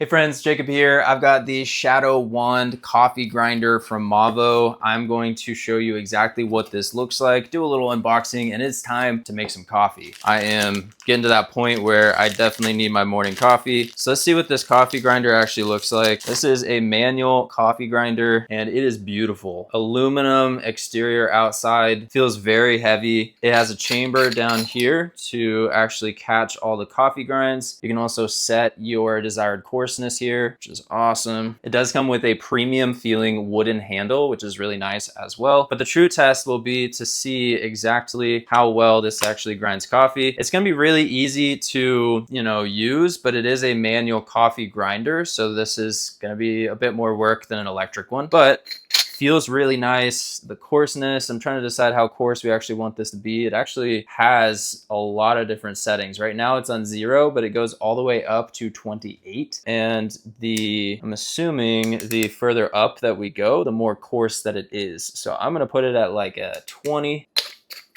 Hey friends, Jacob here. I've got the Shadow Wand coffee grinder from MAVO. I'm going to show you exactly what this looks like, do a little unboxing, and it's time to make some coffee. I am getting to that point where I definitely need my morning coffee. So let's see what this coffee grinder actually looks like. This is a manual coffee grinder and it is beautiful. Aluminum exterior outside, feels very heavy. It has a chamber down here to actually catch all the coffee grinds. You can also set your desired coarseness here, which is awesome. It does come with a premium feeling wooden handle, which is really nice as well. But the true test will be to see exactly how well this actually grinds coffee. It's going to be really easy to, use, but it is a manual coffee grinder. So this is going to be a bit more work than an electric one, but feels really nice. The coarseness, I'm trying to decide how coarse we actually want this to be. It actually has a lot of different settings. Right now it's on 0, but it goes all the way up to 28. And I'm assuming the further up that we go, the more coarse that it is. So I'm gonna put it at like a 20.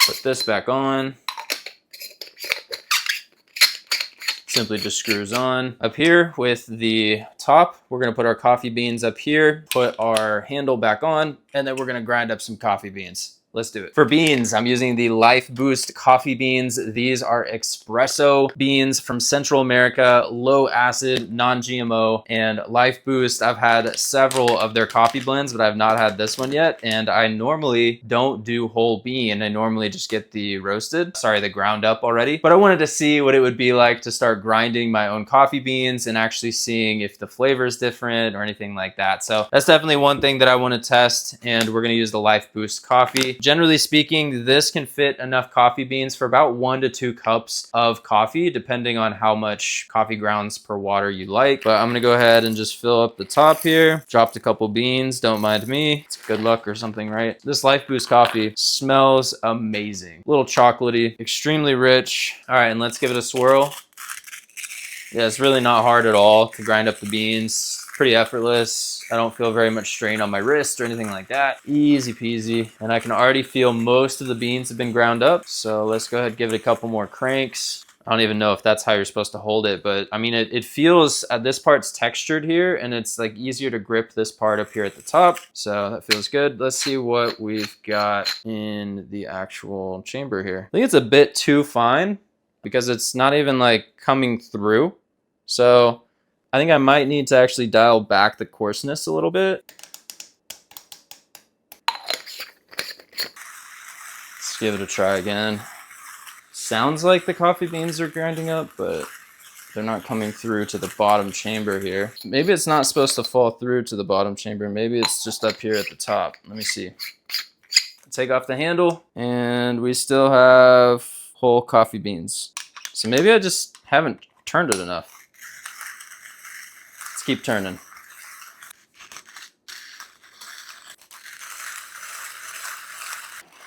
Put this back on. Simply just screws on. Up here with the top, we're gonna put our coffee beans up here, put our handle back on, and then we're gonna grind up some coffee beans. Let's do it. For beans, I'm using the Lifeboost coffee beans. These are espresso beans from Central America, low acid, non-GMO, and Lifeboost. I've had several of their coffee blends, but I've not had this one yet. And I normally don't do whole bean. I normally just get the ground up already. But I wanted to see what it would be like to start grinding my own coffee beans and actually seeing if the flavor is different or anything like that. So that's definitely one thing that I want to test. And we're gonna use the Lifeboost coffee. Generally speaking, this can fit enough coffee beans for about 1 to 2 cups of coffee, depending on how much coffee grounds per water you like. But I'm gonna go ahead and just fill up the top here. Dropped a couple beans, don't mind me. It's good luck or something, right? This Lifeboost coffee smells amazing. A little chocolatey, extremely rich. All right, and let's give it a swirl. Yeah, it's really not hard at all to grind up the beans. Pretty effortless. I don't feel very much strain on my wrist or anything like that. Easy peasy. And I can already feel most of the beans have been ground up. So let's go ahead and give it a couple more cranks. I don't even know if that's how you're supposed to hold it, but I mean, it feels, this part's textured here and it's like easier to grip this part up here at the top. So that feels good. Let's see what we've got in the actual chamber here. I think it's a bit too fine because it's not even like coming through. So I think I might need to actually dial back the coarseness a little bit. Let's give it a try again. Sounds like the coffee beans are grinding up, but they're not coming through to the bottom chamber here. Maybe it's not supposed to fall through to the bottom chamber. Maybe it's just up here at the top. Let me see. Take off the handle and we still have whole coffee beans. So maybe I just haven't turned it enough. Keep turning.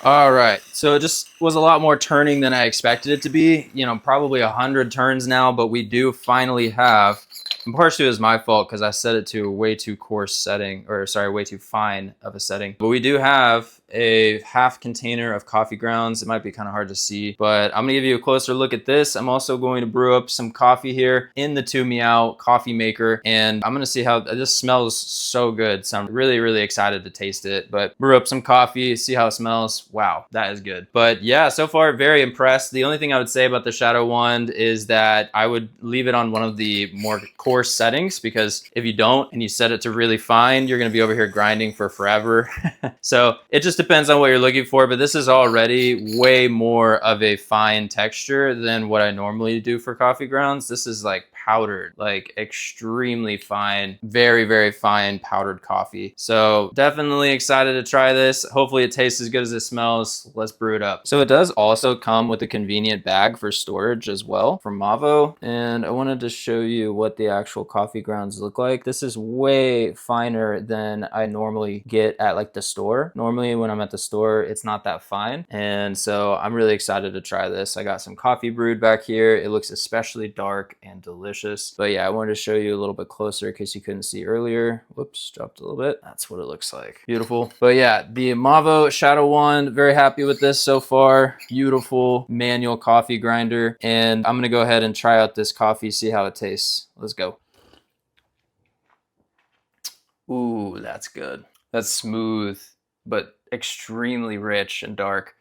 All right, so it just was a lot more turning than I expected it to be. Probably 100 turns now, but we do finally have, and partially it was my fault because I set it to a way too coarse setting, or sorry, way too fine of a setting. But we do have a half container of coffee grounds. It might be kind of hard to see, but I'm gonna give you a closer look at this. I'm also going to brew up some coffee here in the 2 Meow coffee maker, and I'm gonna see how this smells so good. So I'm really, really excited to taste it, but brew up some coffee, see how it smells. Wow, that is good. But yeah, so far, very impressed. The only thing I would say about the Shadow Wand is that I would leave it on one of the more coarse settings, because if you don't and you set it to really fine, you're gonna be over here grinding for forever. So it just depends on what you're looking for, but this is already way more of a fine texture than what I normally do for coffee grounds. This is like powdered, like extremely fine, very, very fine powdered coffee. So definitely excited to try this. Hopefully it tastes as good as it smells. Let's brew it up. So it does also come with a convenient bag for storage as well from MAVO. And I wanted to show you what the actual coffee grounds look like. This is way finer than I normally get at like the store. Normally when I'm at the store, it's not that fine. And so I'm really excited to try this. I got some coffee brewed back here. It looks especially dark and delicious. But yeah, I wanted to show you a little bit closer in case you couldn't see earlier. Whoops, dropped a little bit. That's what it looks like. Beautiful. But yeah, the MAVO Shadow Wand, very happy with this so far. Beautiful manual coffee grinder. And I'm gonna go ahead and try out this coffee, see how it tastes. Let's go. Ooh, that's good. That's smooth, but extremely rich and dark.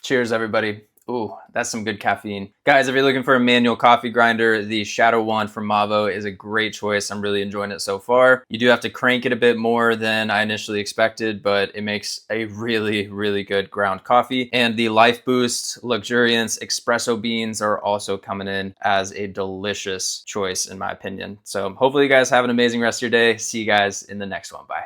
Cheers, everybody. Ooh, that's some good caffeine. Guys, if you're looking for a manual coffee grinder, the Shadow Wand from MAVO is a great choice. I'm really enjoying it so far. You do have to crank it a bit more than I initially expected, but it makes a really, really good ground coffee. And the Lifeboost Luxuriance Espresso beans are also coming in as a delicious choice, in my opinion. So hopefully you guys have an amazing rest of your day. See you guys in the next one. Bye.